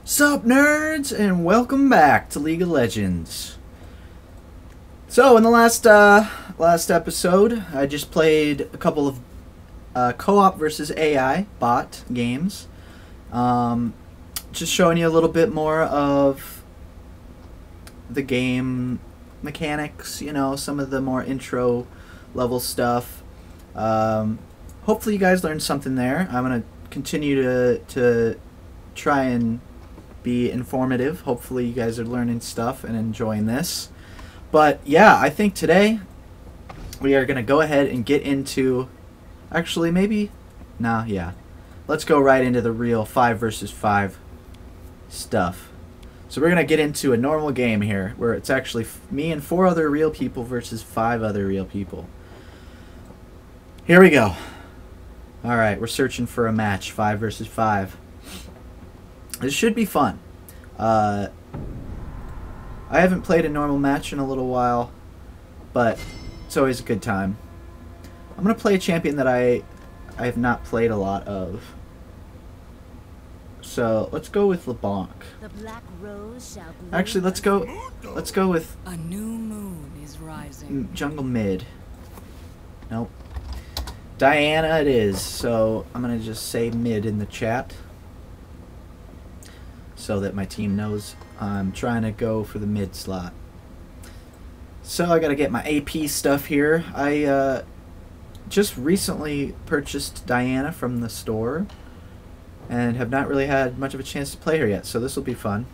Sup nerds, and welcome back to League of Legends. So in the last episode, I just played a couple of co-op versus AI bot games. Just showing you a little bit more of the game mechanics, you know, some of the more intro level stuff. Hopefully you guys learned something there. I'm going to continue to try and be informative. Hopefully you guys are learning stuff and enjoying this. But yeah, I think today we are going to go ahead and get into, actually maybe, nah, yeah. Let's go right into the real 5 versus 5 stuff. So we're going to get into a normal game here where it's actually me and 4 other real people versus 5 other real people. Here we go. Alright, we're searching for a match, 5 versus 5. This should be fun. I haven't played a normal match in a little while, but it's always a good time. I'm going to play a champion that I have not played a lot of. So let's go with LeBlanc. The black rose shall bloom. Actually, let's go with a new moon is rising. jungle mid. Nope. Diana it is. So I'm gonna just say mid in the chat, so that my team knows I'm trying to go for the mid slot. So I gotta get my AP stuff here. I just recently purchased Diana from the store and have not really had much of a chance to play her yet, so this will be fun.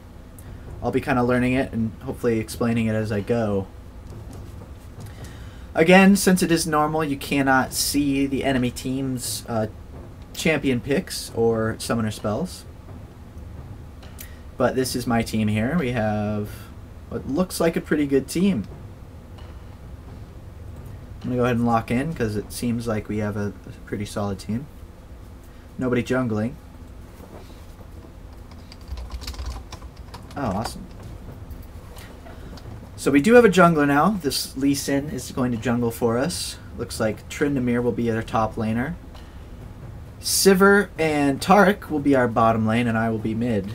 I'll be kind of learning it and hopefully explaining it as I go. Again, since it is normal, you cannot see the enemy team's champion picks or summoner spells. But this is my team here. We have what looks like a pretty good team. I'm going to go ahead and lock in because it seems like we have a pretty solid team. Nobody jungling. Oh, awesome. So we do have a jungler now. This Lee Sin is going to jungle for us. Looks like Tryndamere will be our top laner. Sivir and Taric will be our bottom lane, and I will be mid.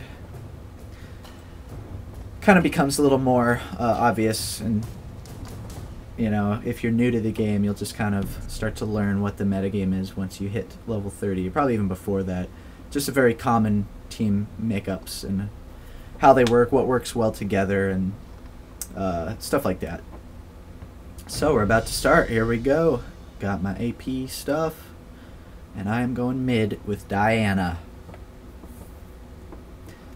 Kind of becomes a little more obvious, and you know, if you're new to the game, you'll just kind of start to learn what the metagame is once you hit level 30, probably even before that. Just a very common team makeups and how they work, what works well together, and stuff like that. So we're about to start. Here we go. Got my AP stuff, and I am going mid with Diana.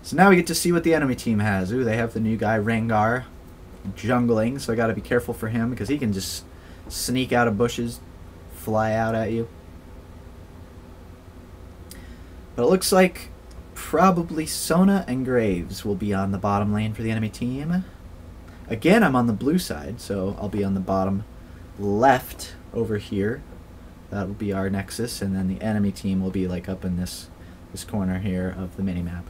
So now we get to see what the enemy team has. Ooh, they have the new guy Rengar jungling, so I got to be careful for him because he can just sneak out of bushes, fly out at you. But it looks like probably Sona and Graves will be on the bottom lane for the enemy team. Again, I'm on the blue side, so I'll be on the bottom left over here. That will be our nexus, and then the enemy team will be like up in this corner here of the minimap.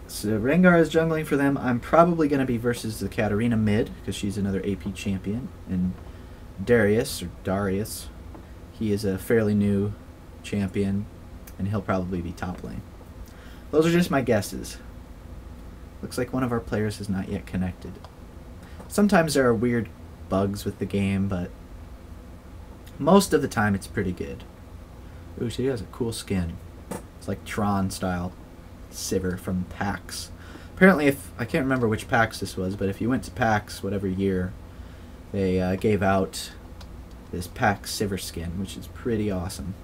So Rengar is jungling for them. I'm probably going to be versus the Katarina mid, because she's another AP champion. And Darius, he is a fairly new champion, and he'll probably be top lane. Those are just my guesses. Looks like one of our players has not yet connected. Sometimes there are weird bugs with the game, but most of the time it's pretty good. Ooh, she has a cool skin. It's like Tron style Sivir from PAX. Apparently, I can't remember which PAX this was, but if you went to PAX, whatever year, they gave out this PAX Sivir skin, which is pretty awesome.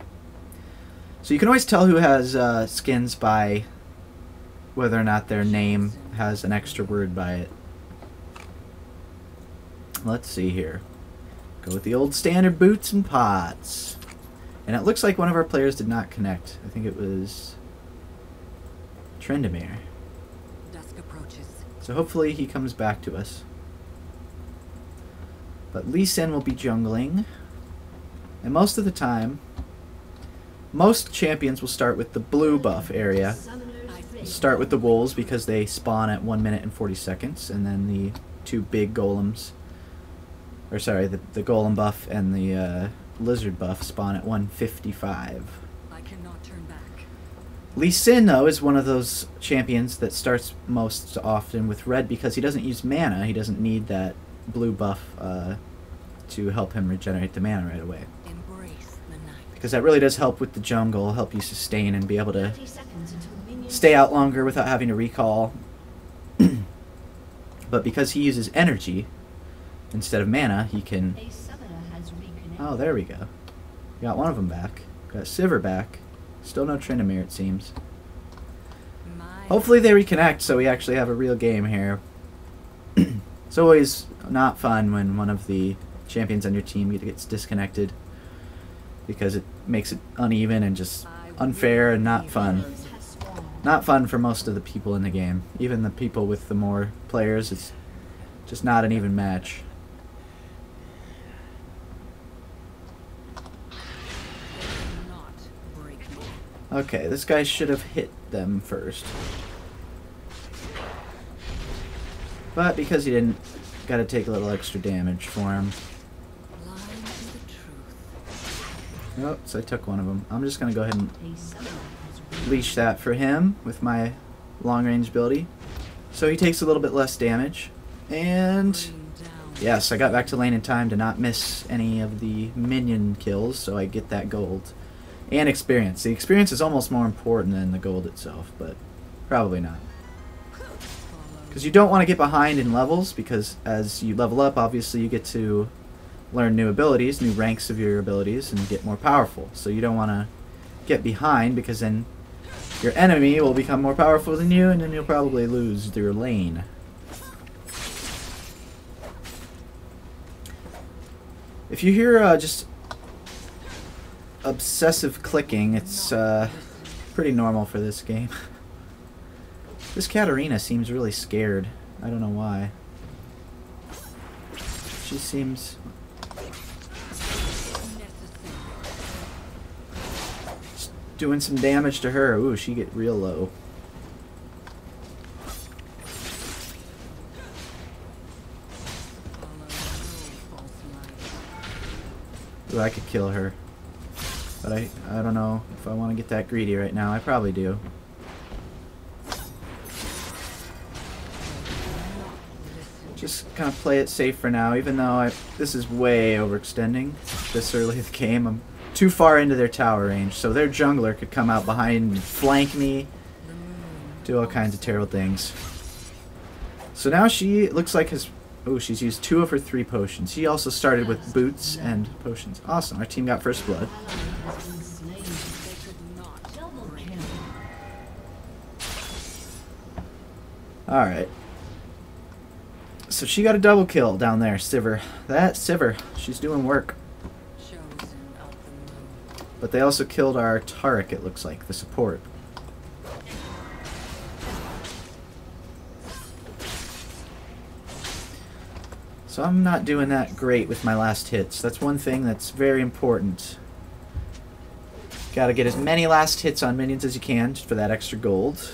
So you can always tell who has skins by whether or not their name has an extra word by it. Let's see here. Go with the old standard boots and pots. And it looks like one of our players did not connect. I think it was Tryndamere. Dusk approaches. So hopefully he comes back to us. But Lee Sin will be jungling. And most of the time, most champions will start with the blue buff area. Start with the wolves because they spawn at 1 minute and 40 seconds, and then the 2 big golems, or sorry, the golem buff and the lizard buff spawn at 1:55. I cannot turn back. Lee Sin, though, is one of those champions that starts most often with red because he doesn't use mana. He doesn't need that blue buff to help him regenerate the mana right away. Embrace the night. Because that really does help with the jungle, help you sustain and be able to stay out longer without having to recall. But because he uses energy instead of mana, he can... Oh, there we go. Got one of them back. Got Sivir back. Still no Tryndamere, it seems. Hopefully they reconnect so we actually have a real game here. It's always not fun when one of the champions on your team gets disconnected, because it makes it uneven and just unfair and not fun. Not fun for most of the people in the game. Even the people with the more players, it's just not an even match. Okay, this guy should have hit them first. But because he didn't, gotta take a little extra damage for him. Oh, so I took one of them. I'm just gonna go ahead and leash that for him with my long-range ability. So he takes a little bit less damage. And yes, I got back to lane in time to not miss any of the minion kills, so I get that gold. And experience. The experience is almost more important than the gold itself, but probably not. Because you don't want to get behind in levels, because as you level up, obviously you get to learn new abilities, new ranks of your abilities, and get more powerful. So you don't want to get behind, because then your enemy will become more powerful than you, and then you'll probably lose your lane. If you hear just obsessive clicking, it's pretty normal for this game. This Katarina seems really scared. I don't know why. She seems... Just doing some damage to her. Ooh, she get real low. Ooh, I could kill her. But I don't know if I want to get that greedy right now. I probably do. Just kind of play it safe for now, even though this is way overextending this early in the game. I'm too far into their tower range, so their jungler could come out behind and flank me, do all kinds of terrible things. So now she looks like has... Oh, she's used 2 of her 3 potions. She also started with boots and potions. Awesome. Our team got first blood. Alright. So she got a double kill down there, Sivir. That Sivir. She's doing work. But they also killed our Taric, it looks like, the support. So I'm not doing that great with my last hits. That's one thing that's very important. Gotta get as many last hits on minions as you can for that extra gold.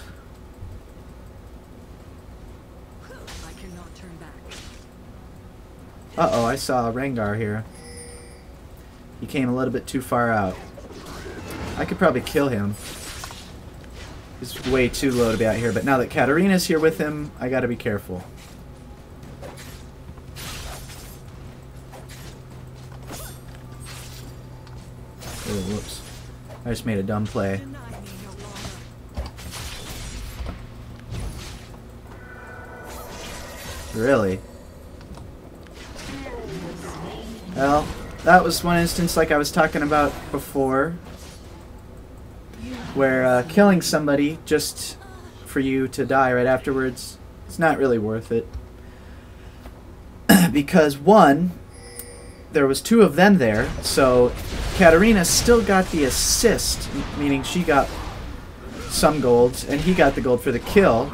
Uh-oh, I saw Rengar here. He came a little bit too far out. I could probably kill him. He's way too low to be out here, but now that Katarina's here with him, I gotta be careful. Oh, whoops. I just made a dumb play. Really? Well, that was one instance like I was talking about before, where killing somebody just for you to die right afterwards, it's not really worth it. Because one, there was 2 of them there, so Katarina still got the assist, meaning she got some gold, and he got the gold for the kill.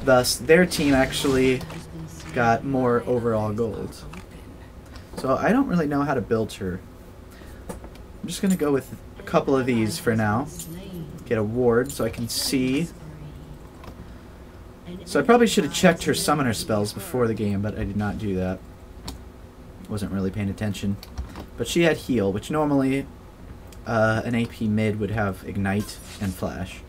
Thus, their team actually got more overall gold. So I don't really know how to build her. I'm just going to go with a couple of these for now. Get a ward so I can see. So I probably should have checked her summoner spells before the game, but I did not do that. Wasn't really paying attention. But she had heal, which normally an AP mid would have Ignite and Flash.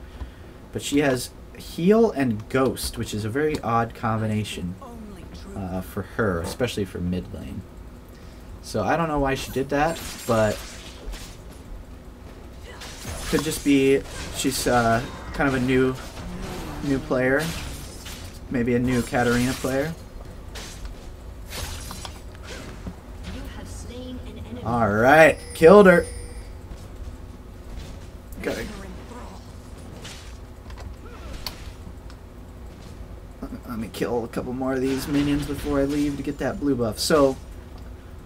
But she has Heal and Ghost, which is a very odd combination for her, especially for mid lane. So I don't know why she did that, but could just be she's kind of a new player, maybe a new Katarina player. All right, killed her. Gotta... Let me kill a couple more of these minions before I leave to get that blue buff. So,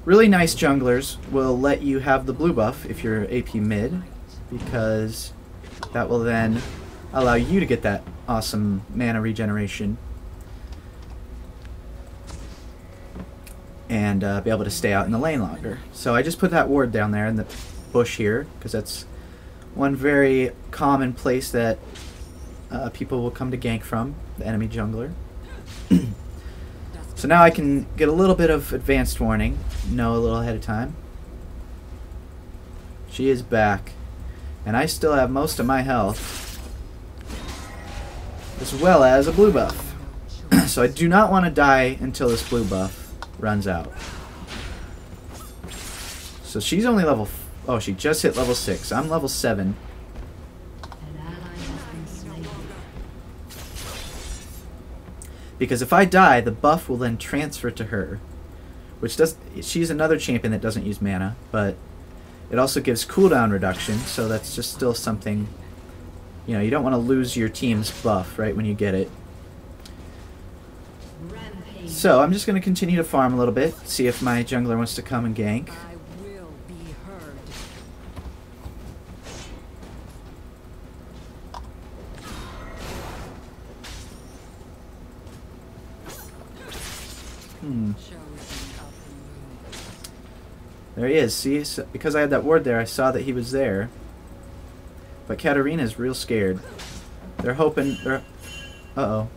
really nice junglers will let you have the blue buff if you're AP mid, because that will then allow you to get that awesome mana regeneration and be able to stay out in the lane longer. So I just put that ward down there in the bush here, because that's one very common place that people will come to gank from, the enemy jungler. So now I can get a little bit of advanced warning, know a little ahead of time. She is back, and I still have most of my health, as well as a blue buff. So I do not want to die until this blue buff runs out. So she's only level... Oh, she just hit level 6. I'm level 7. Because if I die, the buff will then transfer to her. Which does... She's another champion that doesn't use mana, but it also gives cooldown reduction, so that's just still something... You know, you don't want to lose your team's buff right when you get it. So I'm just going to continue to farm a little bit, see if my jungler wants to come and gank. I will be heard. There he is. See, so, because I had that ward there, I saw that he was there. But Katarina's real scared. They're hoping... Uh-oh.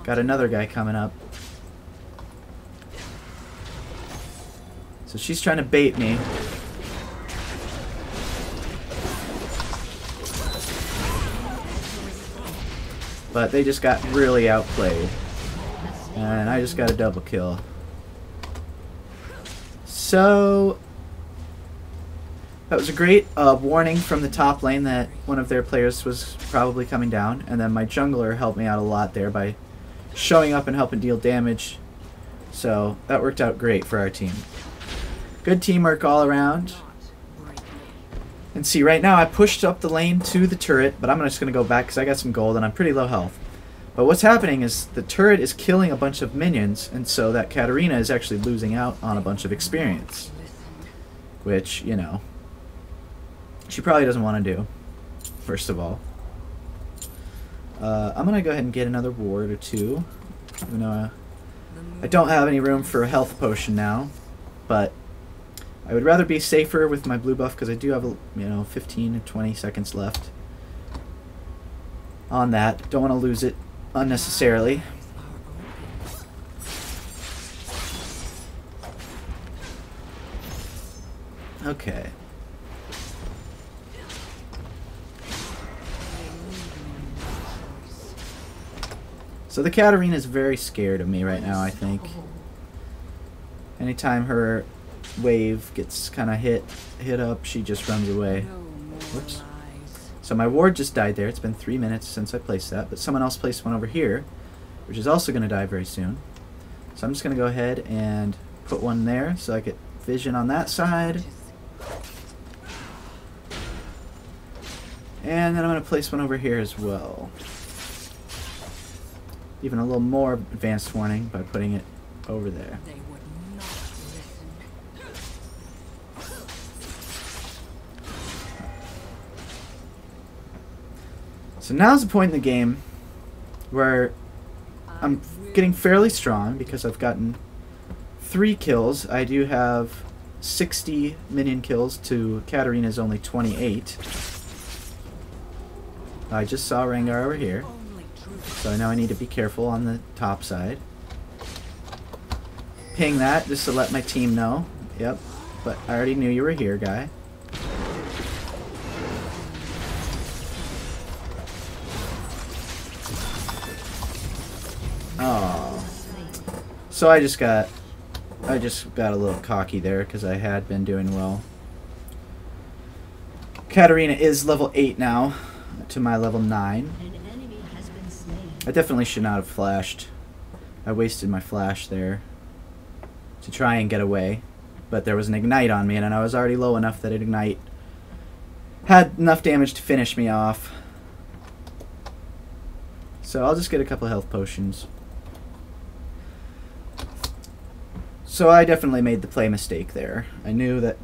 Got another guy coming up. So she's trying to bait me. But they just got really outplayed. And I just got a double kill. So... That was a great warning from the top lane that one of their players was probably coming down. And then my jungler helped me out a lot there by showing up and helping deal damage. So that worked out great for our team. Good teamwork all around. And see, right now I pushed up the lane to the turret, but I'm just going to go back because I got some gold and I'm pretty low health. But what's happening is the turret is killing a bunch of minions, and so that Katarina is actually losing out on a bunch of experience. Which, you know, she probably doesn't want to do, first of all. I'm going to go ahead and get another ward or two. Even though I don't have any room for a health potion now, but I would rather be safer with my blue buff because I do have, you know, 15 to 20 seconds left on that. Don't want to lose it unnecessarily. Okay. So the Katarina is very scared of me right now, I think. Anytime her wave gets kind of hit up, she just runs away. Whoops. So my ward just died there. It's been 3 minutes since I placed that, but someone else placed one over here, which is also going to die very soon. So I'm just going to go ahead and put one there so I get vision on that side. And then I'm going to place one over here as well. Even a little more advanced warning by putting it over there. So now's the point in the game where I'm getting fairly strong because I've gotten 3 kills. I do have 60 minion kills to Katarina's only 28. I just saw Rengar over here. So now I need to be careful on the top side. Ping that just to let my team know. Yep, but I already knew you were here, guy. Oh. So I just got a little cocky there because I had been doing well. Katarina is level 8 now to my level 9. I definitely should not have flashed. I wasted my flash there to try and get away. But there was an ignite on me, and I was already low enough that an ignite had enough damage to finish me off. So I'll just get a couple health potions. So I definitely made the play mistake there. I knew that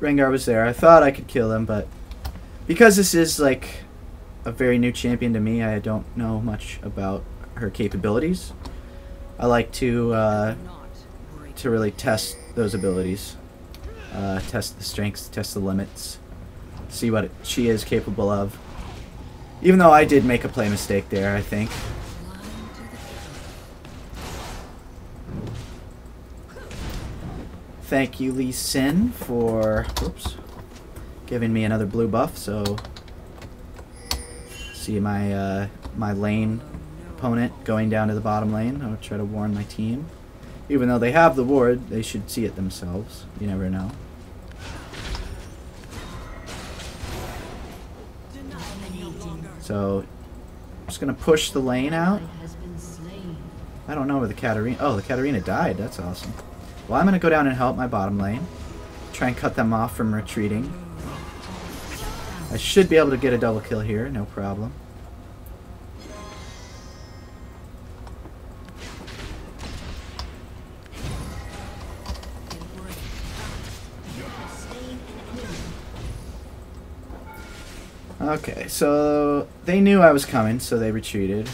Rengar was there. I thought I could kill him, but because this is like a very new champion to me, I don't know much about her capabilities. I like to really test those abilities, test the strengths, test the limits, see what she is capable of. Even though I did make a play mistake there, I think. Thank you, Lee Sin, for giving me another blue buff. So, see my my lane opponent going down to the bottom lane. I'll try to warn my team. Even though they have the ward, they should see it themselves. You never know. So, I'm just gonna push the lane out. I don't know where the Katarina... Oh, the Katarina died. That's awesome. Well, I'm gonna go down and help my bottom lane. Try and cut them off from retreating. I should be able to get a double kill here, no problem. Okay, so they knew I was coming, so they retreated.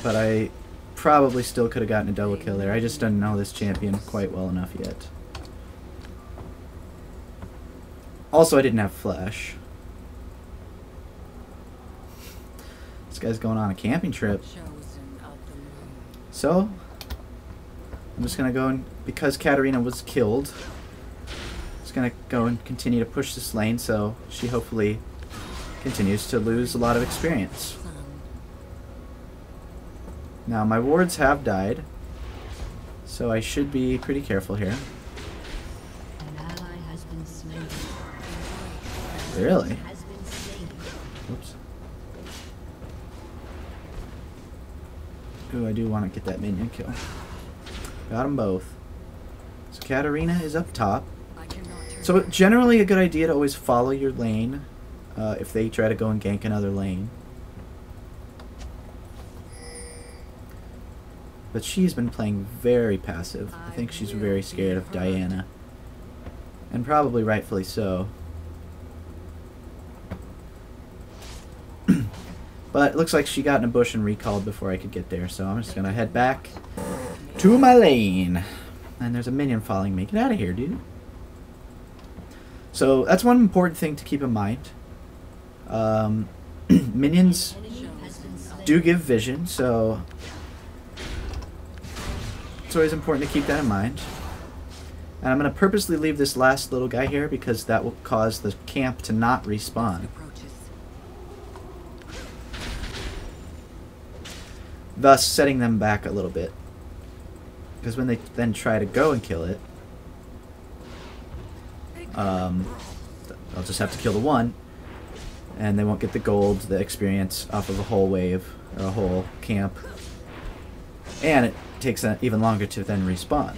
But I probably still could have gotten a double kill there. I just don't know this champion quite well enough yet. Also, I didn't have flash. This guy's going on a camping trip. So, I'm just gonna go and, because Katarina was killed, I'm just gonna go and continue to push this lane so she hopefully continues to lose a lot of experience. Now my wards have died, so I should be pretty careful here. Really? Oops. Ooh, I do want to get that minion kill. Got them both. So Katarina is up top. So generally a good idea to always follow your lane if they try to go and gank another lane. But she's been playing very passive. I think she's very scared of Diana. And probably rightfully so. But it looks like she got in a bush and recalled before I could get there. So I'm just going to head back to my lane. And there's a minion following me. Get out of here, dude. So that's one important thing to keep in mind. Minions do give vision, so it's always important to keep that in mind. And I'm going to purposely leave this last little guy here because that will cause the camp to not respawn. Thus setting them back a little bit. Because when they then try to go and kill it, I'll just have to kill the one, and they won't get the gold, the experience off of a whole wave, or a whole camp. And it takes even longer to then respawn.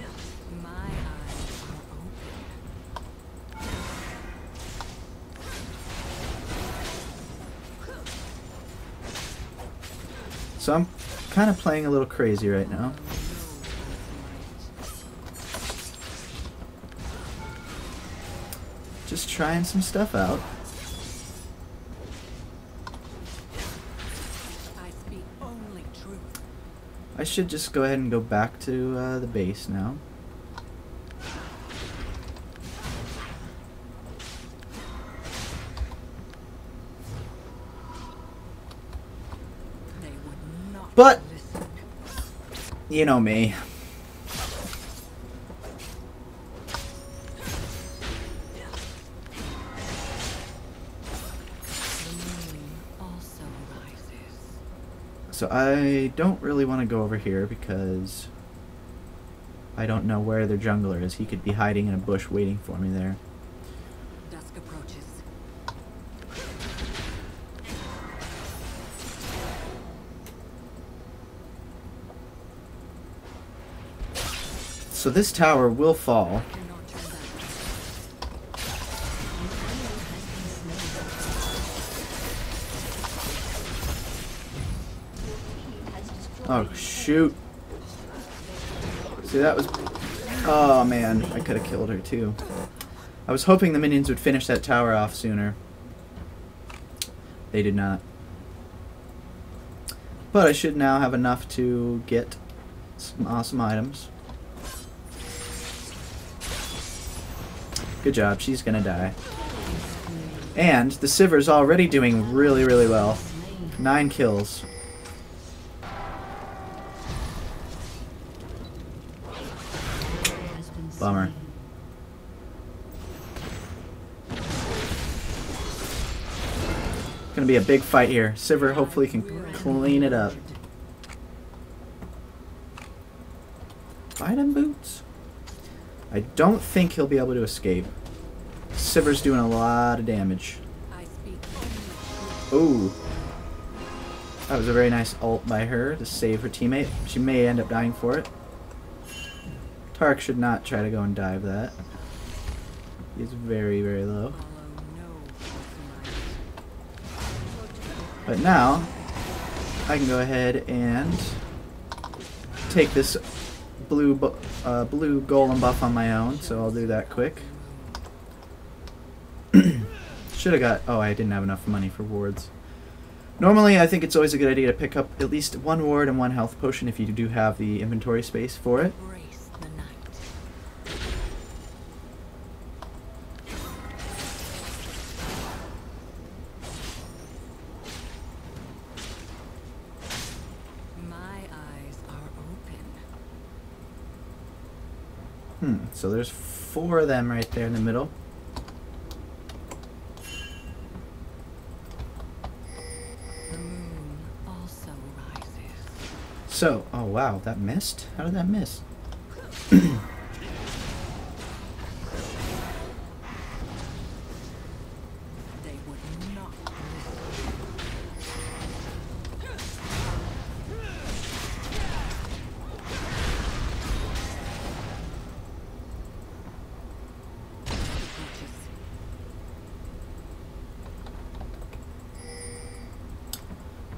So I'm kind of playing a little crazy right now. Just trying some stuff out. I should just go ahead and go back to the base now. But, you know me. So I don't really want to go over here because I don't know where their jungler is. He could be hiding in a bush waiting for me there. Dusk approaches. So this tower will fall. Cannot turn back. Oh, shoot. See, that was... Oh, man. I could have killed her, too. I was hoping the minions would finish that tower off sooner. They did not. But I should now have enough to get some awesome items. Good job. She's gonna die. And the Sivir's already doing really, really well. 9 kills. Bummer. Gonna be a big fight here. Sivir hopefully can clean it up. Item boots? I don't think he'll be able to escape. Sivir's doing a lot of damage. I speak. Ooh. That was a very nice ult by her to save her teammate. She may end up dying for it. Tark should not try to go and dive that. He's very, very low. Follow no compromise. But now, I can go ahead and take this blue golem buff on my own, so I'll do that quick. Should have got... Oh, I didn't have enough money for wards. Normally, I think it's always a good idea to pick up at least 1 ward and 1 health potion if you do have the inventory space for it. Embrace the night. My eyes are open. So there's 4 of them right there in the middle. The moon also rises. So, oh wow, that missed? How did that miss? They would not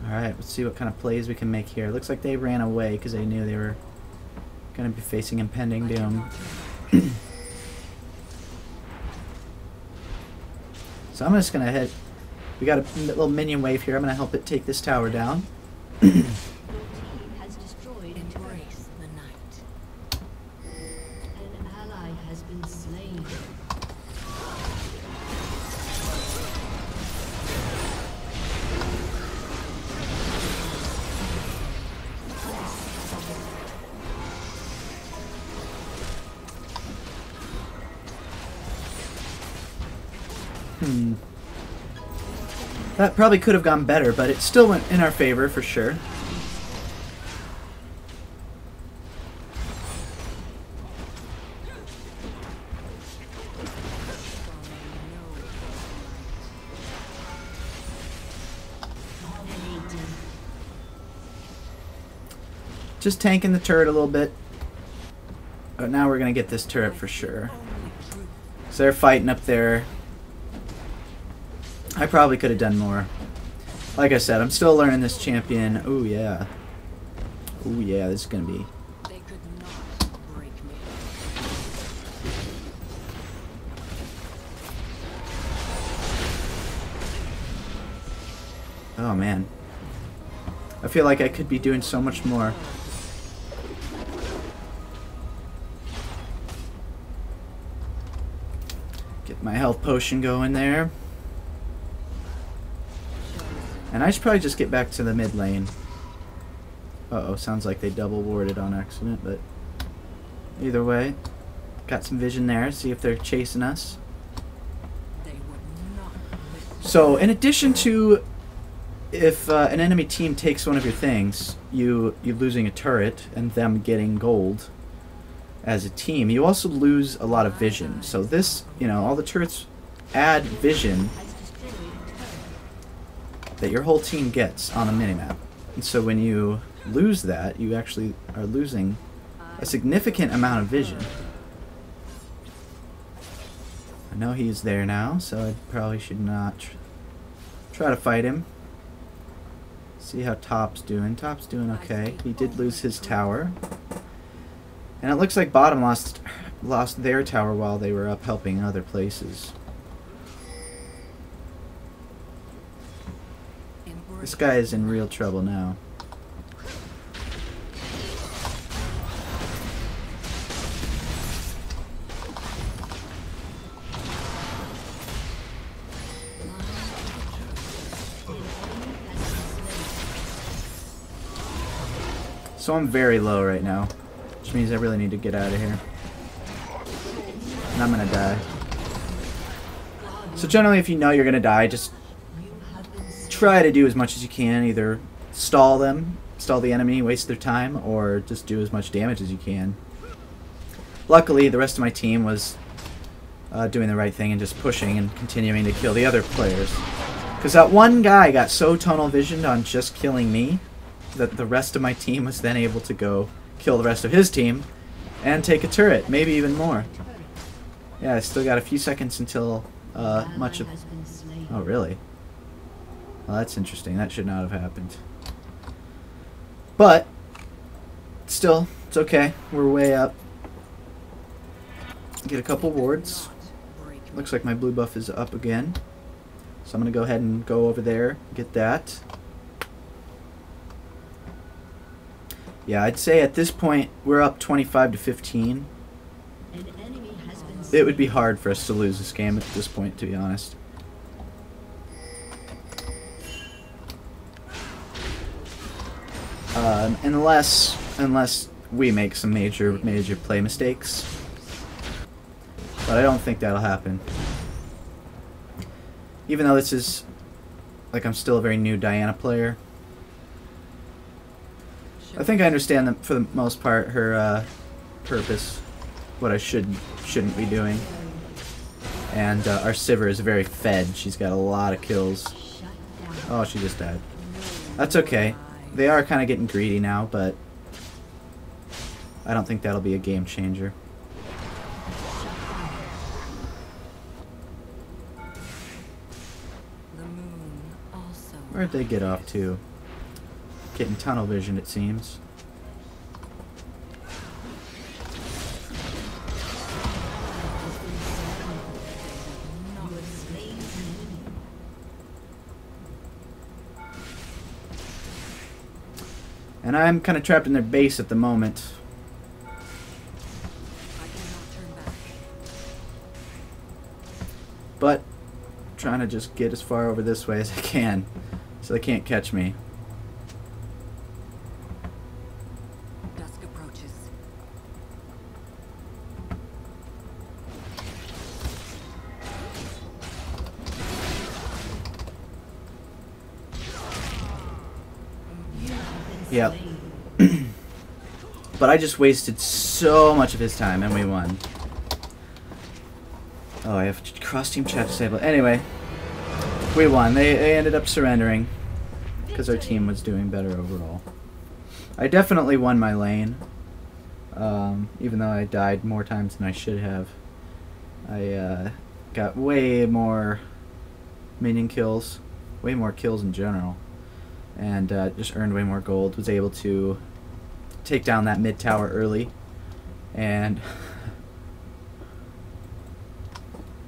Alright, let's see what kind of plays we can make here. Looks like they ran away because they knew they were going to be facing impending doom. So I'm just going to head... We got a little minion wave here. I'm going to help it take this tower down. Has destroyed embrace the night. an ally has been slain. That probably could have gone better, but it still went in our favor for sure. Just tanking the turret a little bit. But now we're going to get this turret for sure. So they're fighting up there. I probably could have done more. Like I said, I'm still learning this champion. Ooh, yeah. Ooh, yeah, this is going to be... They could not break me. Oh, man. I feel like I could be doing so much more. Get my health potion going there. And I should probably just get back to the mid lane. Uh-oh, sounds like they double warded on accident, but either way, got some vision there, see if they're chasing us. They would not listen. So, in addition to if an enemy team takes one of your things, you losing a turret and them getting gold as a team. You also lose a lot of vision. So this, you know, all the turrets add vision that your whole team gets on the minimap. And so when you lose that, you actually are losing a significant amount of vision. I know he's there now, so I probably should not try to fight him. See how Top's doing. Top's doing okay. He did lose his tower. And it looks like bottom lost their tower while they were up helping other places. This guy is in real trouble now. So I'm very low right now, which means I really need to get out of here. And I'm gonna die. So generally, if you know you're gonna die, just try to do as much as you can. Either stall the enemy, waste their time, or just do as much damage as you can. Luckily, the rest of my team was doing the right thing and just pushing and continuing to kill the other players. Because that one guy got so tunnel visioned on just killing me that the rest of my team was then able to go kill the rest of his team and take a turret, maybe even more. Yeah, I still got a few seconds until much of... Oh, really? Well, that's interesting. That should not have happened. But, still, it's okay. We're way up. Get a couple wards. Looks like my blue buff is up again. So I'm going to go ahead and go over there, get that. Yeah, I'd say at this point we're up 25 to 15. It would be hard for us to lose this game at this point, to be honest. Unless we make some major play mistakes. But I don't think that'll happen. Even though this is, like, I'm still a very new Diana player. I think I understand that for the most part her purpose, what I shouldn't be doing. And our Sivir is very fed. She's got a lot of kills. Oh, she just died. That's okay. They are kind of getting greedy now, but I don't think that'll be a game changer. Where'd they get off to? Getting tunnel vision, it seems. And I'm kind of trapped in their base at the moment. But I'm trying to just get as far over this way as I can so they can't catch me. Dusk approaches. Yep. But I just wasted so much of his time and we won. Oh, I have cross-team chat disabled. Anyway, we won. They ended up surrendering because our team was doing better overall. I definitely won my lane, even though I died more times than I should have. I got way more minion kills, way more kills in general, and just earned way more gold. Was able to take down that mid tower early, and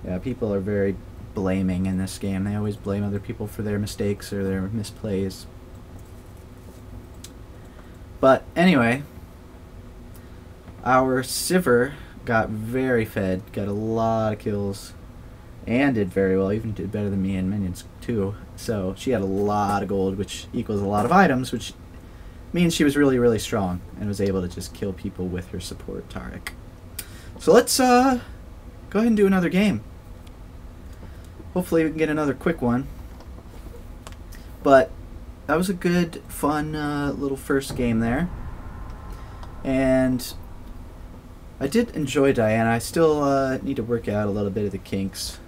yeah, people are very blaming in this game. They always blame other people for their mistakes or their misplays. But anyway, our Sivir got very fed, got a lot of kills, and did very well, even did better than me and minions too. So she had a lot of gold, which equals a lot of items, which means she was really, really strong and was able to just kill people with her support, Taric. So let's go ahead and do another game. Hopefully we can get another quick one. But that was a good, fun little first game there. And I did enjoy Diana. I still need to work out a little bit of the kinks.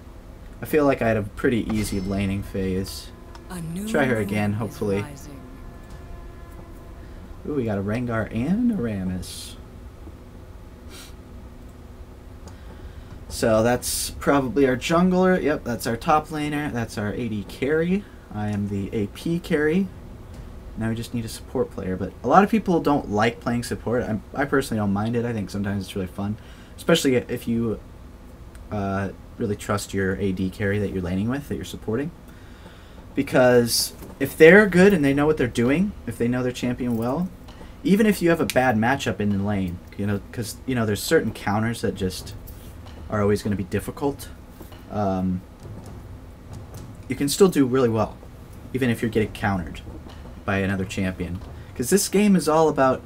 I feel like I had a pretty easy laning phase. Try her again, hopefully. Ooh, we got a Rengar and a Rammus. So that's probably our jungler. Yep, that's our top laner. That's our AD carry. I am the AP carry. Now we just need a support player. But a lot of people don't like playing support. I personally don't mind it. I think sometimes it's really fun. Especially if you really trust your AD carry that you're laning with, that you're supporting. Because if they're good and they know what they're doing, if they know their champion well, even if you have a bad matchup in the lane, you know, because, you know, there's certain counters that just are always going to be difficult, you can still do really well, even if you're getting countered by another champion. Because this game is all about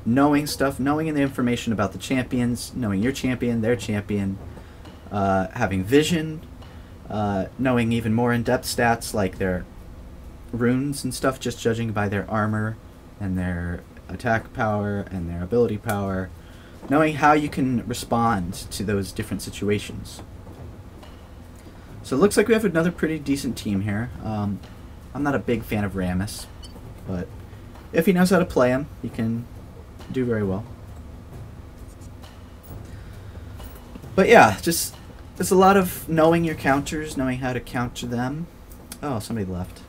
knowing stuff, knowing the information about the champions, knowing your champion, their champion, having vision, knowing even more in-depth stats like their runes and stuff, just judging by their armor and their attack power and their ability power, knowing how you can respond to those different situations. So it looks like we have another pretty decent team here. I'm not a big fan of Rammus, but if he knows how to play him, he can do very well. But yeah, just there's a lot of knowing your counters, knowing how to counter them. Oh, somebody left.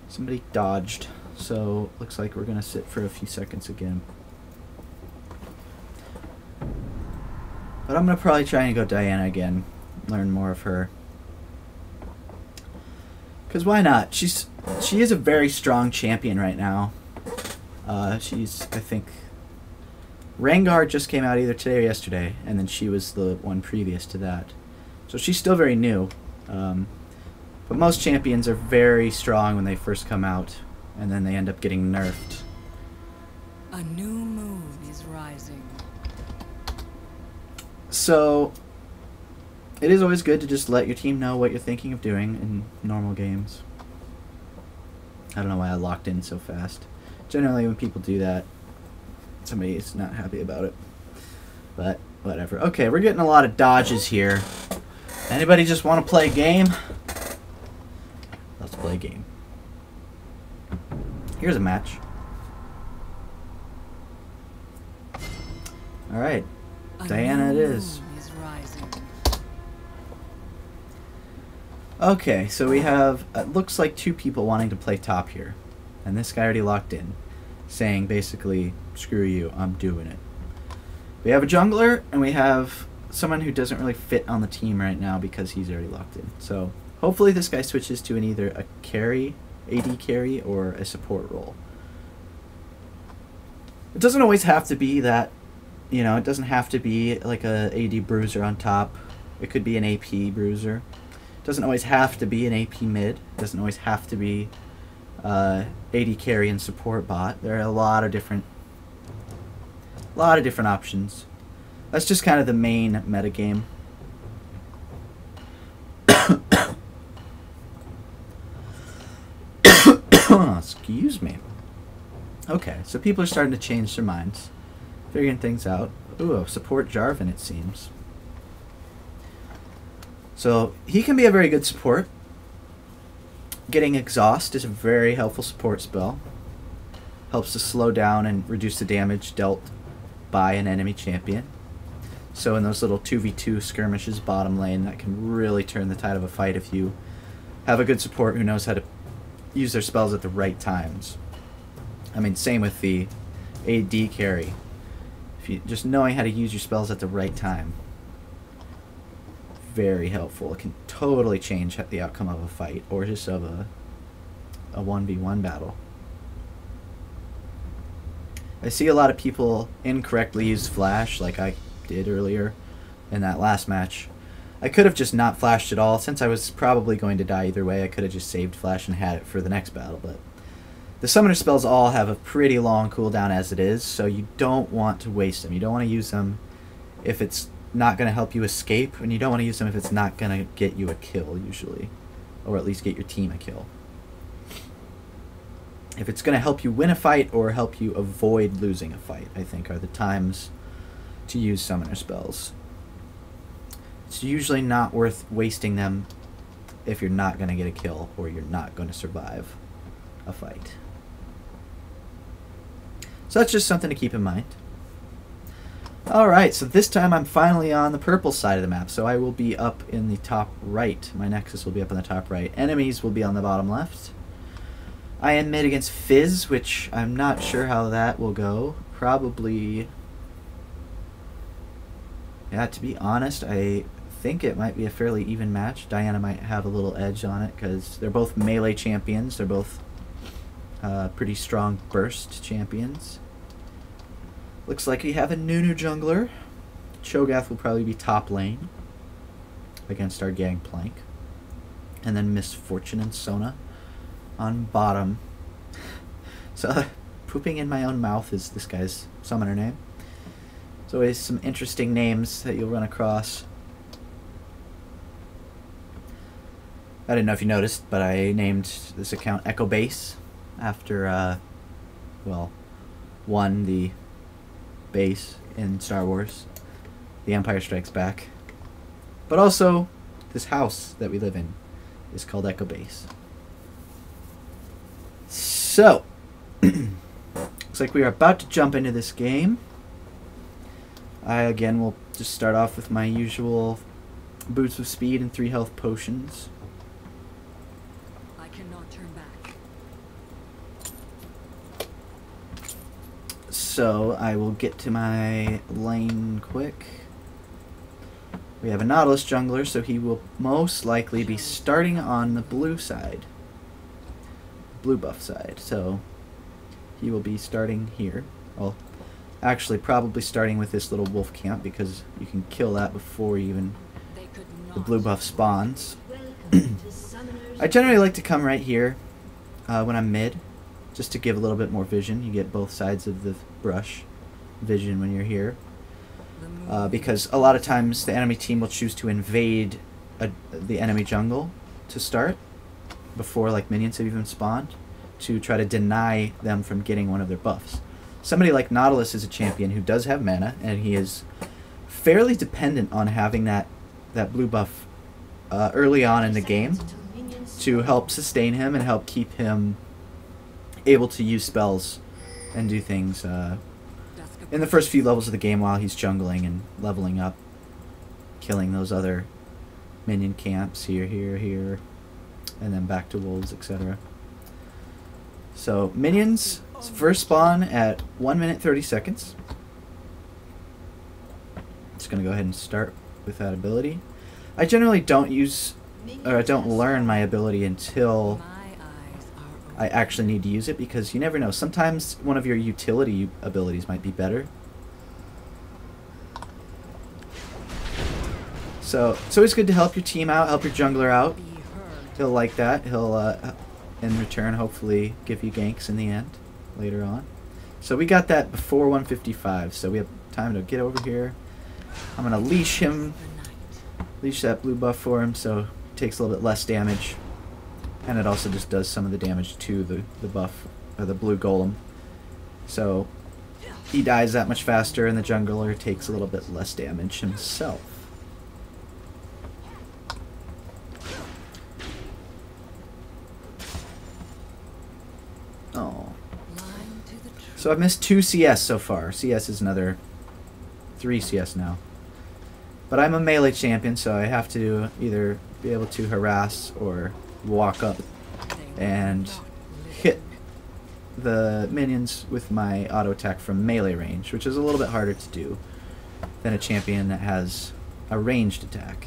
Somebody dodged. So looks like we're gonna sit for a few seconds again. But I'm gonna probably try and go Diana again, learn more of her. Cause why not? She is a very strong champion right now. She's, I think, Rengar just came out either today or yesterday, and then she was the one previous to that. So she's still very new. But most champions are very strong when they first come out, and then they end up getting nerfed. A new moon is rising. So it is always good to just let your team know what you're thinking of doing in normal games. I don't know why I locked in so fast. Generally when people do that, somebody is not happy about it. But whatever. Okay, we're getting a lot of dodges here. Anybody just want to play a game? Let's play a game. Here's a match. Alright. Diana it is. Okay, so we have, it looks like 2 people wanting to play top here. And this guy already locked in, saying basically, screw you, I'm doing it. We have a jungler, and we have someone who doesn't really fit on the team right now because he's already locked in. So hopefully this guy switches to either a carry, AD carry, or a support role. It doesn't always have to be that, you know, it doesn't have to be like a AD bruiser on top. It could be an AP bruiser. It doesn't always have to be an AP mid. It doesn't always have to be AD carry and support bot. There are a lot of different options. That's just kind of the main metagame. Excuse me. Okay, so people are starting to change their minds, figuring things out. Ooh, support Jarvan, it seems. So he can be a very good support. Getting Exhaust is a very helpful support spell. Helps to slow down and reduce the damage dealt by an enemy champion. So in those little 2v2 skirmishes bottom lane, that can really turn the tide of a fight if you have a good support who knows how to use their spells at the right times. I mean, same with the AD carry. If you just knowing how to use your spells at the right time. Very helpful. It can totally change the outcome of a fight or just of a 1v1 battle. I see a lot of people incorrectly use flash like I did earlier in that last match. I could have just not flashed at all. Since I was probably going to die either way, I could have just saved flash and had it for the next battle, but the summoner spells all have a pretty long cooldown as it is, so you don't want to waste them. You don't want to use them if it's not going to help you escape, and you don't want to use them if it's not going to get you a kill, usually. Or at least get your team a kill. if it's going to help you win a fight or help you avoid losing a fight, I think are the times to use summoner spells. It's usually not worth wasting them if you're not going to get a kill or you're not going to survive a fight. So that's just something to keep in mind. Alright, so this time I'm finally on the purple side of the map, so I will be up in the top right. My Nexus will be up in the top right. Enemies will be on the bottom left. I am mid against Fizz, which I'm not sure how that will go. Probably... Yeah, to be honest, I think it might be a fairly even match. Diana might have a little edge on it, because they're both melee champions. They're both pretty strong burst champions. Looks like we have a Nunu jungler. Cho'Gath will probably be top lane against our Gangplank. And then Misfortune and Sona on bottom. So, pooping in my own mouth is this guy's summoner name. There's always some interesting names that you'll run across. I didn't know if you noticed, but I named this account Echo Base after, well, one, the base in Star Wars, The Empire Strikes Back, but also this house that we live in is called Echo Base. So, looks like we are about to jump into this game. I again will just start off with my usual boots of speed and 3 health potions. I cannot turn back. So I will get to my lane quick. We have a Nautilus jungler, so he will most likely be starting on the blue side. Blue buff side. So he will be starting here. Well, actually probably starting with this little wolf camp, because you can kill that before even the blue buff spawns. I generally like to come right here when I'm mid, just to give a little bit more vision. You get both sides of the brush vision when you're here. Because a lot of times the enemy team will choose to invade the enemy jungle to start, before like minions have even spawned, to try to deny them from getting one of their buffs. Somebody like Nautilus is a champion who does have mana, and he is fairly dependent on having that blue buff early on in the game to help sustain him and help keep him able to use spells and do things in the first few levels of the game while he's jungling and leveling up, killing those other minion camps here, and then back to wolves, etc. So minions first spawn at 1 minute 30 seconds. Just gonna go ahead and start with that ability. I generally don't use, or I don't learn my ability until I actually need to use it, because you never know. Sometimes one of your utility abilities might be better. So it's always good to help your team out, help your jungler out. He'll like that. He'll, in return, hopefully give you ganks in the end, later on. So we got that before 155, so we have time to get over here. I'm going to leash him, leash that blue buff for him, so it takes a little bit less damage. And it also just does some of the damage to the buff, or the blue golem. So he dies that much faster, and the jungler takes a little bit less damage himself. Oh. So I've missed 2 CS so far. CS is another 3 CS now. But I'm a melee champion, so I have to either be able to harass or walk up and hit the minions with my auto attack from melee range, which is a little bit harder to do than a champion that has a ranged attack.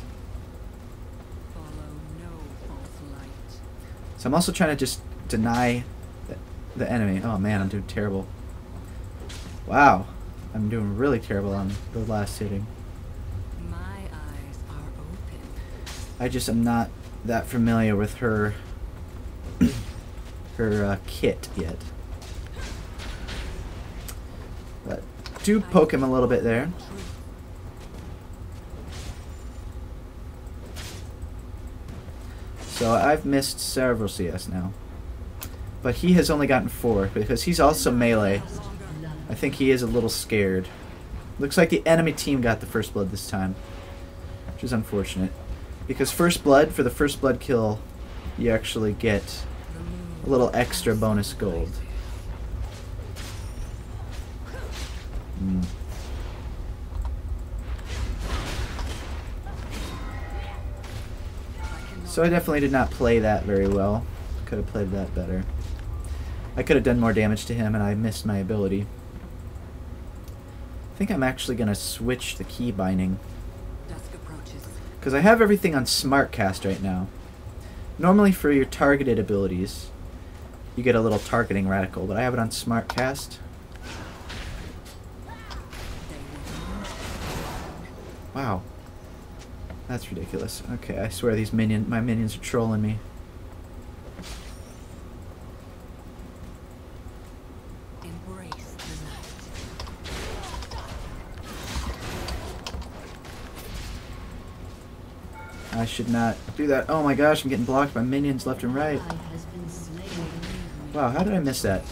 So I'm also trying to just deny the enemy. Oh man, I'm doing terrible. Wow, I'm doing really terrible on the last hitting. My eyes are open. I just am not that familiar with her kit yet. But do poke him a little bit there. So I've missed several CS now. But he has only gotten 4 because he's also melee. I think he is a little scared. Looks like the enemy team got the first blood this time, which is unfortunate. Because first blood, for the first blood kill, you actually get a little extra bonus gold. So I definitely did not play that very well. Could have played that better. I could have done more damage to him and I missed my ability. I think I'm actually going to switch the key binding. Because I have everything on Smart Cast right now. Normally for your targeted abilities, you get a little targeting radical, but I have it on Smart Cast. Wow. That's ridiculous. Okay, I swear these my minions are trolling me. Embrace the night. I should not do that. Oh my gosh, I'm getting blocked by minions left and right. Wow, how did I miss that?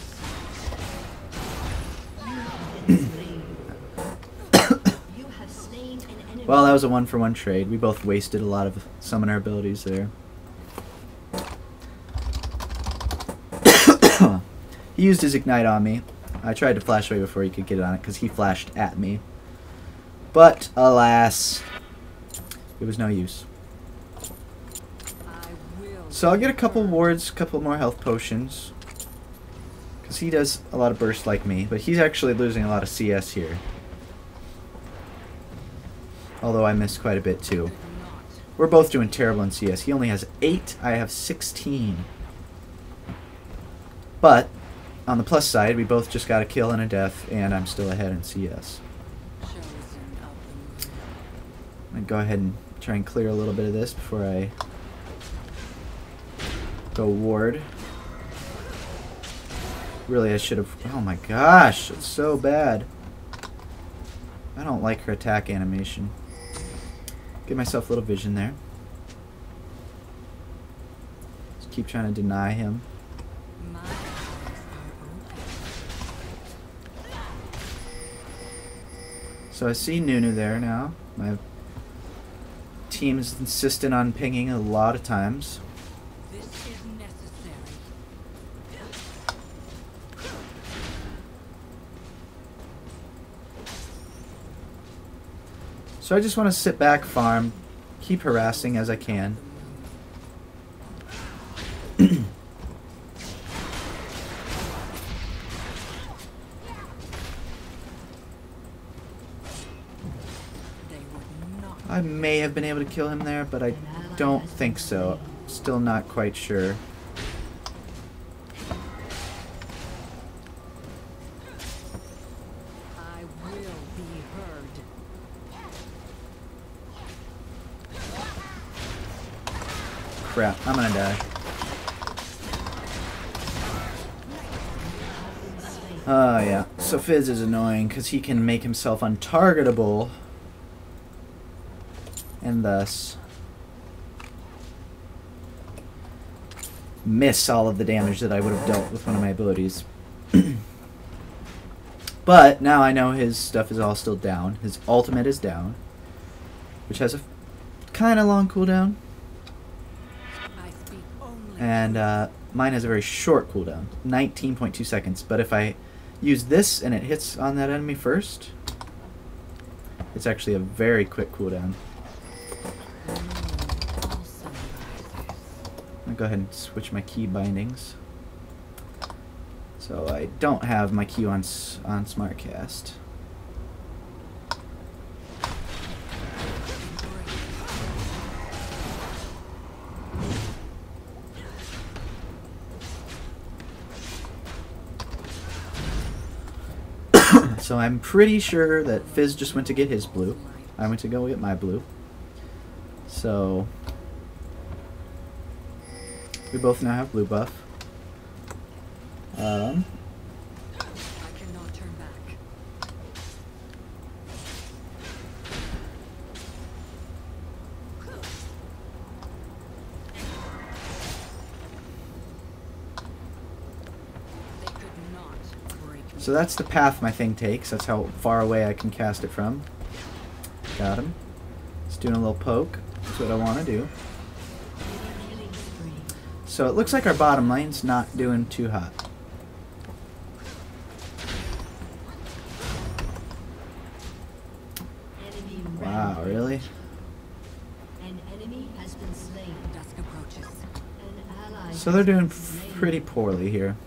Well, that was a 1-for-1 trade. We both wasted a lot of summoner abilities there. He used his ignite on me. I tried to flash away before he could get it on it because he flashed at me. But, alas, it was no use. So I'll get a couple wards, a couple more health potions. Because he does a lot of burst like me, but he's actually losing a lot of CS here. Although I missed quite a bit too. We're both doing terrible in CS. He only has 8, I have 16. But, on the plus side, we both just got a kill and a death, and I'm still ahead in CS. I'm going to go ahead and try and clear a little bit of this before I go ward. Really, I should have... Oh my gosh, it's so bad. I don't like her attack animation. Give myself a little vision there. Just keep trying to deny him. So I see Nunu there now. My team's insistent on pinging a lot of times. This is necessary. So I just want to sit back, farm, keep harassing as I can. I may have been able to kill him there, but I don't think so. Still not quite sure. I will be heard. Crap, I'm gonna die. Oh yeah, so Fizz is annoying because he can make himself untargetable and thus miss all of the damage that I would have dealt with one of my abilities. But now I know his stuff is all still down. His ultimate is down, which has a kind of long cooldown. And mine has a very short cooldown, 19.2 seconds. But if I use this and it hits on that enemy first, it's actually a very quick cooldown. I'll go ahead and switch my key bindings. So I don't have my key on SmartCast. So I'm pretty sure that Fizz just went to get his blue. I went to go get my blue. So we both now have blue buff. I cannot turn back. So that's the path my thing takes. That's how far away I can cast it from. Got him. Just doing a little poke. That's what I want to do. So it looks like our bottom lane's not doing too hot. Wow, really? An enemy has been slain. Dusk approaches. An ally So they're has been doing slain. pretty poorly here.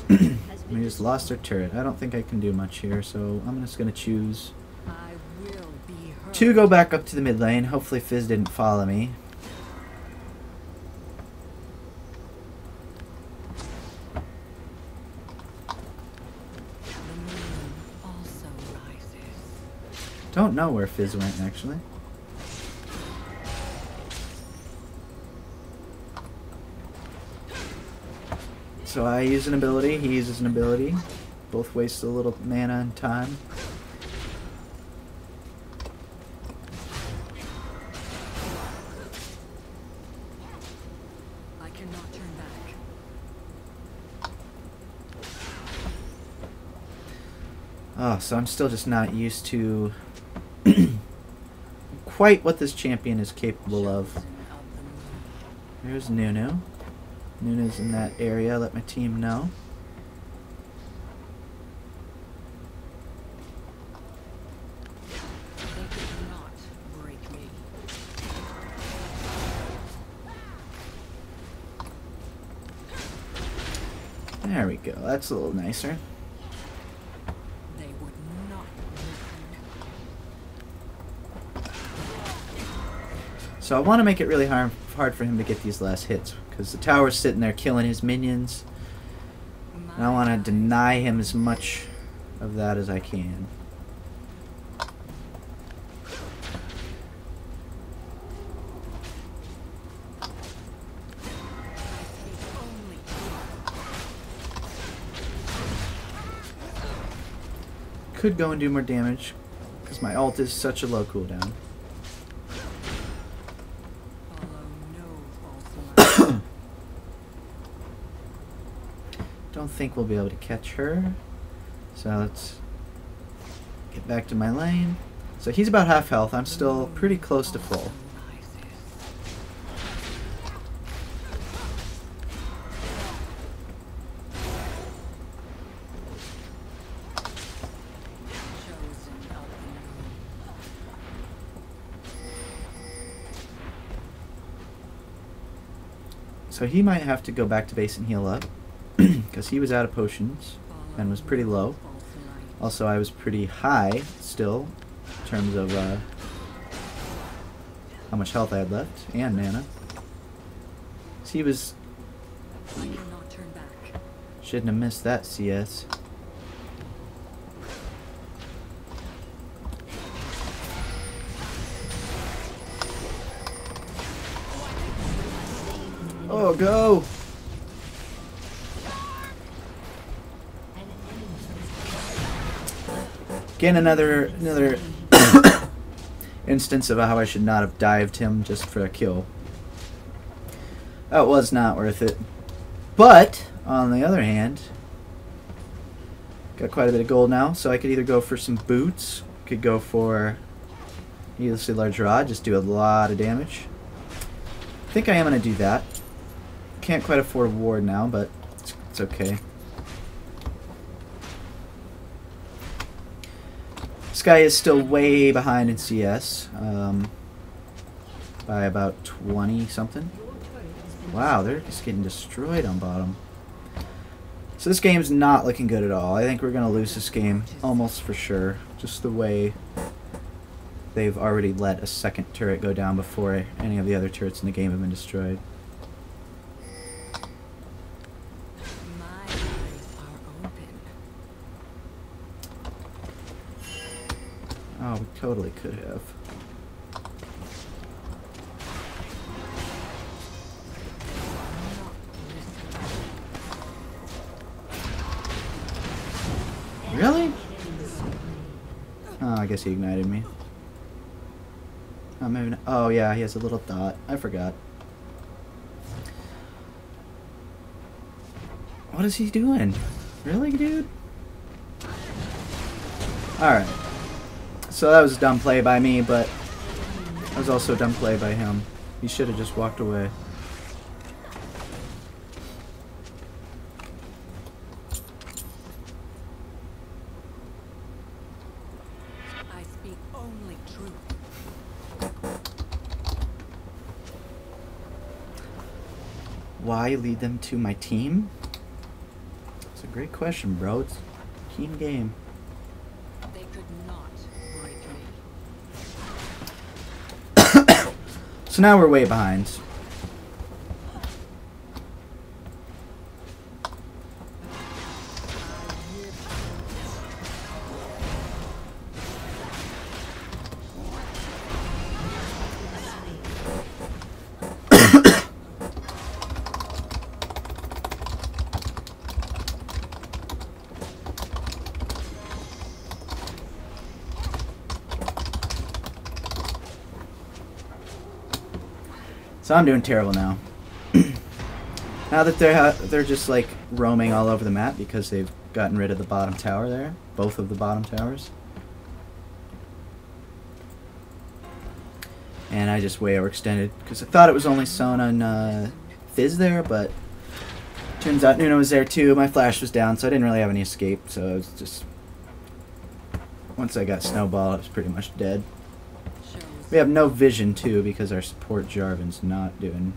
Your turret has been We just lost our turret. I don't think I can do much here, so I'm just going to choose I will be heard. to go back up to the mid lane. Hopefully Fizz didn't follow me. The moon also rises. Don't know where Fizz went, actually. So I use an ability, he uses an ability. Both waste a little mana and time. I cannot turn back. Oh, so I'm still just not used to quite what this champion is capable of. Chosen of the moon. There's Nunu. Nunu's in that area, let my team know. They could not break me. There we go, that's a little nicer. They would not listen. So I want to make it really hard for him to get these last hits, because the tower's sitting there killing his minions, and I want to deny him as much of that as I can. Could go and do more damage, because my ult is such a low cooldown. Follow no false alarm. Don't think we'll be able to catch her. So let's get back to my lane. So he's about half health. I'm still pretty close to full. So he might have to go back to base and heal up, because he was out of potions and was pretty low. Also, I was pretty high still, in terms of how much health I had left, and mana. So he was... I cannot turn back. Shouldn't have missed that CS. Oh, go! Again, another instance of how I should not have dived him just for a kill. That was not worth it. But, on the other hand, got quite a bit of gold now, so I could either go for some boots, could go for needlessly large rod, just do a lot of damage. I think I am going to do that. Can't quite afford a ward now, but it's okay. This guy is still way behind in CS, by about 20 something. Wow, they're just getting destroyed on bottom. So this game's not looking good at all. I think we're going to lose this game almost for sure. Just the way they've already let a second turret go down before any of the other turrets in the game have been destroyed. My eyes are open. Oh, we totally could have. Really? Oh, I guess he ignited me. Oh, maybe not. Oh, yeah, he has a little dot. I forgot. What is he doing? Really, dude? Alright. So that was a dumb play by me, but that was also a dumb play by him. He should have just walked away. I speak only truth. Why lead them to my team? It's a great question, bro. It's a team game. They could not break me. So now we're way behind. So I'm doing terrible now. Now that they're just like roaming all over the map because they've gotten rid of the bottom tower there, both of the bottom towers. And I just way overextended because I thought it was only Sona and Fizz there, but turns out Nuno was there too. My flash was down, so I didn't really have any escape. So it was just, once I got snowball, I was pretty much dead. We have no vision too because our support Jarvan's not doing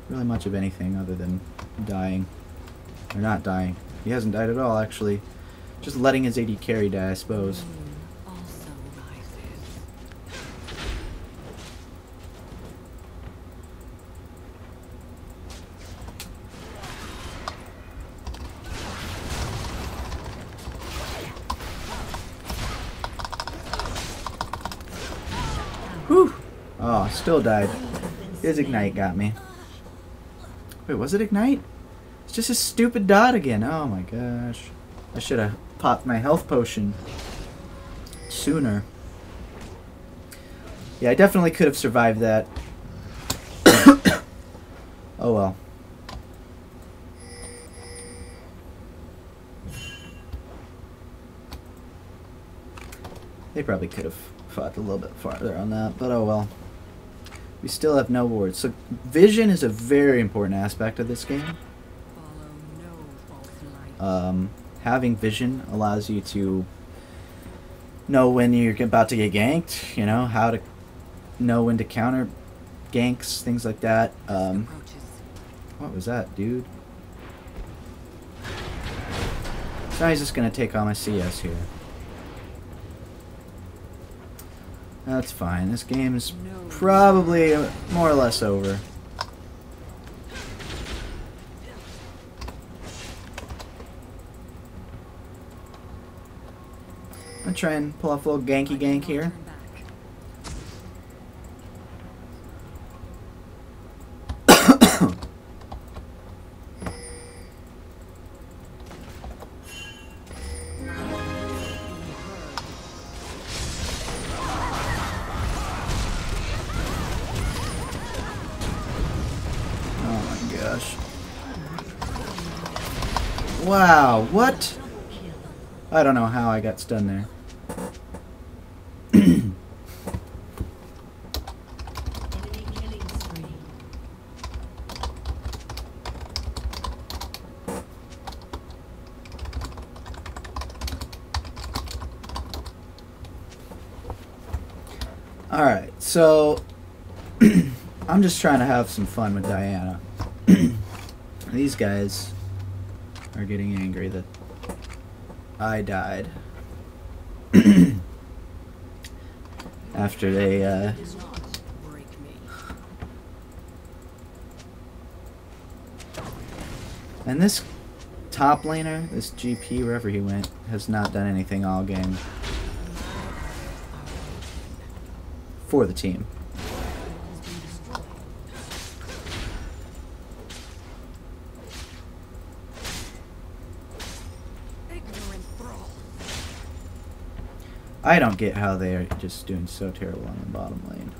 really much of anything other than dying. Or not dying. He hasn't died at all, actually. Just letting his AD carry die, I suppose. Also rises. Whew! Oh, I still died. His Ignite got me. Wait, was it Ignite? It's just a stupid dot again. Oh my gosh. I should have popped my health potion sooner. Yeah, I definitely could have survived that. Oh well. They probably could have fought a little bit farther on that, but oh well. We still have no wards. So vision is a very important aspect of this game. Follow no false light. Having vision allows you to know when you're about to get ganked, you know, how to know when to counter ganks, things like that. Approaches. What was that, dude? So now he's just going to take on my CS here. That's fine. This game's probably more or less over. I'm gonna try and pull off a little ganky gank here. Wow, what? I don't know how I got stunned there. Enemy killing spree. Alright, so I'm just trying to have some fun with Diana. These guys are getting angry that I died after they Does not break me. and this top laner, this GP, wherever he went, has not done anything all game for the team. Ignorant thrall. I don't get how they are just doing so terrible on the bottom lane.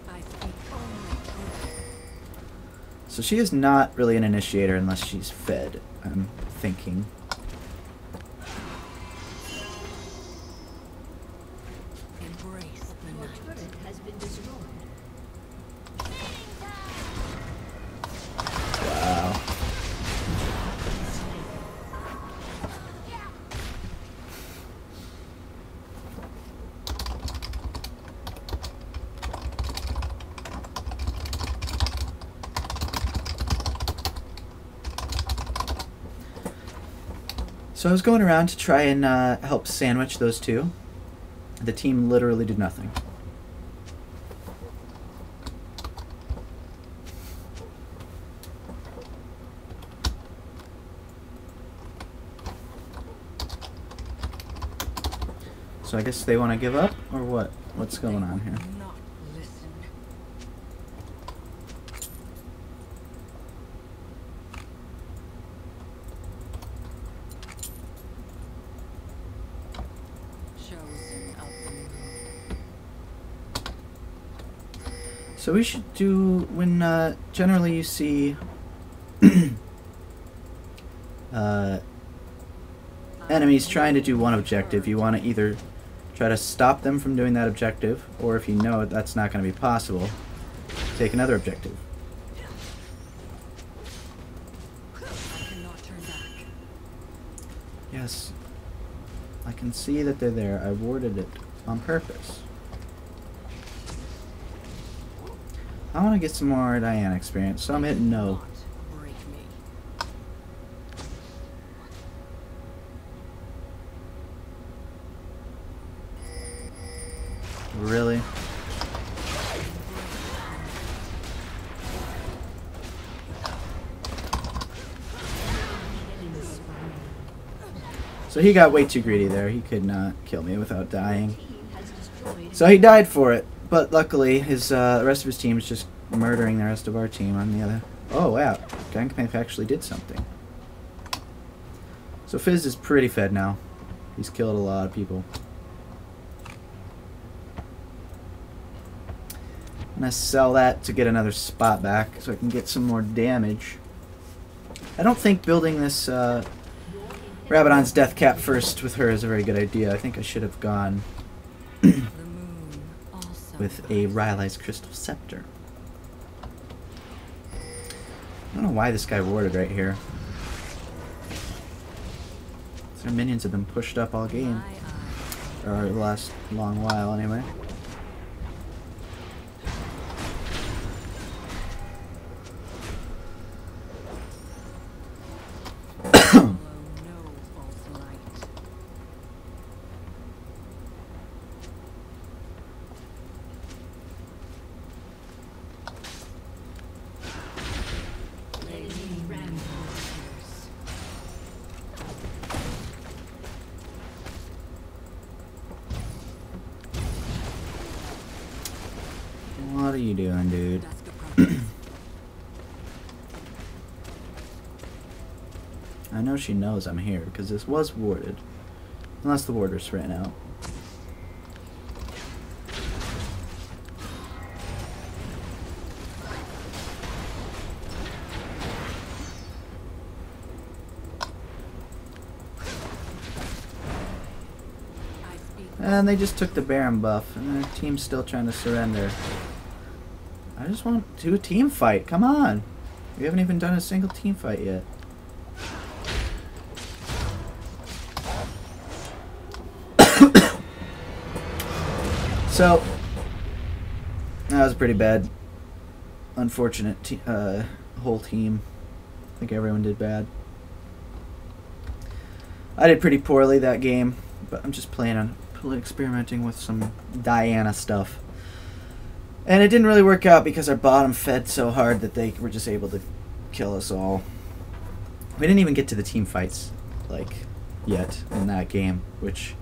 I speak only So she is not really an initiator unless she's fed, I'm thinking. Embrace the Your night. turret has been destroyed. Wow. So I was going around to try and help sandwich those two. The team literally did nothing. So I guess they want to give up, or what? What's going on here? Not listen. Chosen of the moon. So we should do, when generally you see enemies trying to do one objective, you want to either try to stop them from doing that objective, or if you know that's not going to be possible, take another objective. I cannot turn back. Yes, I can see that they're there. I warded it on purpose. I want to get some more Diana experience, so I'm hitting no. Not break me. Really? So he got way too greedy there. He could not kill me without dying. Team has destroyed. So he died for it. But luckily, his the rest of his team is just murdering the rest of our team on the other. Oh wow, Gangplank actually did something. So Fizz is pretty fed now. He's killed a lot of people. I'm gonna sell that to get another spot back so I can get some more damage. I don't think building this Rabadon's death cap first with her is a very good idea. I think I should have gone The moon also. with a Rylai's Crystal Scepter. I don't know why this guy warded right here. Their minions have been pushed up all game. My Or the last long while, anyway. follow no false light. Enemy rampage. What are you doing, dude? Dusk approaches. I know she knows I'm here because this was warded. Unless the warders ran out. I speak. And they just took the Baron buff, and their team's still trying to surrender. I just want to do a team fight. Come on. We haven't even done a single team fight yet. So, that was pretty bad. Unfortunate whole team. I think everyone did bad. I did pretty poorly that game, but I'm just planning on experimenting with some Diana stuff. And it didn't really work out because our bottom fed so hard that they were just able to kill us all. We didn't even get to the team fights, like, yet in that game, which...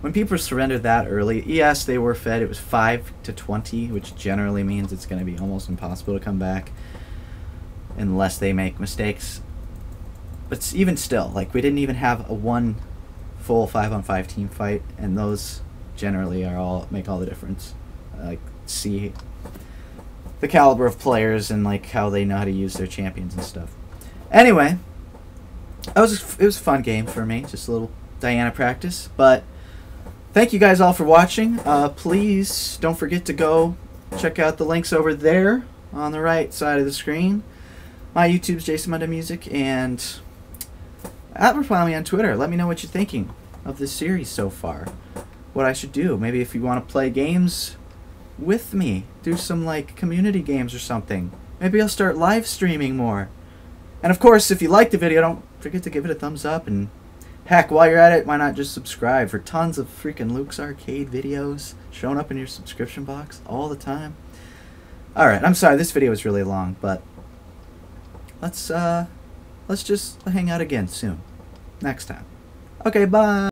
When people surrender that early, yes, they were fed. It was 5 to 20, which generally means it's going to be almost impossible to come back unless they make mistakes. But even still, like, we didn't even have a one full 5-on-5 team fight, and those generally are make all the difference. Like, see, the caliber of players and like how they know how to use their champions and stuff. Anyway, it was a fun game for me, just a little Diana practice. But thank you guys all for watching. Please don't forget to go check out the links over there on the right side of the screen. My YouTube's Jason Munday Music, and follow me on Twitter. Let me know what you're thinking of this series so far. What I should do. Maybe if you want to play games with me, do some like community games or something. Maybe I'll start live streaming more. And of course, if you like the video, don't forget to give it a thumbs up, and heck, while you're at it, why not just subscribe for tons of freaking Luke'sarcade videos showing up in your subscription box all the time. Alright, I'm sorry, this video was really long, but let's just hang out again soon. Next time. Okay, bye!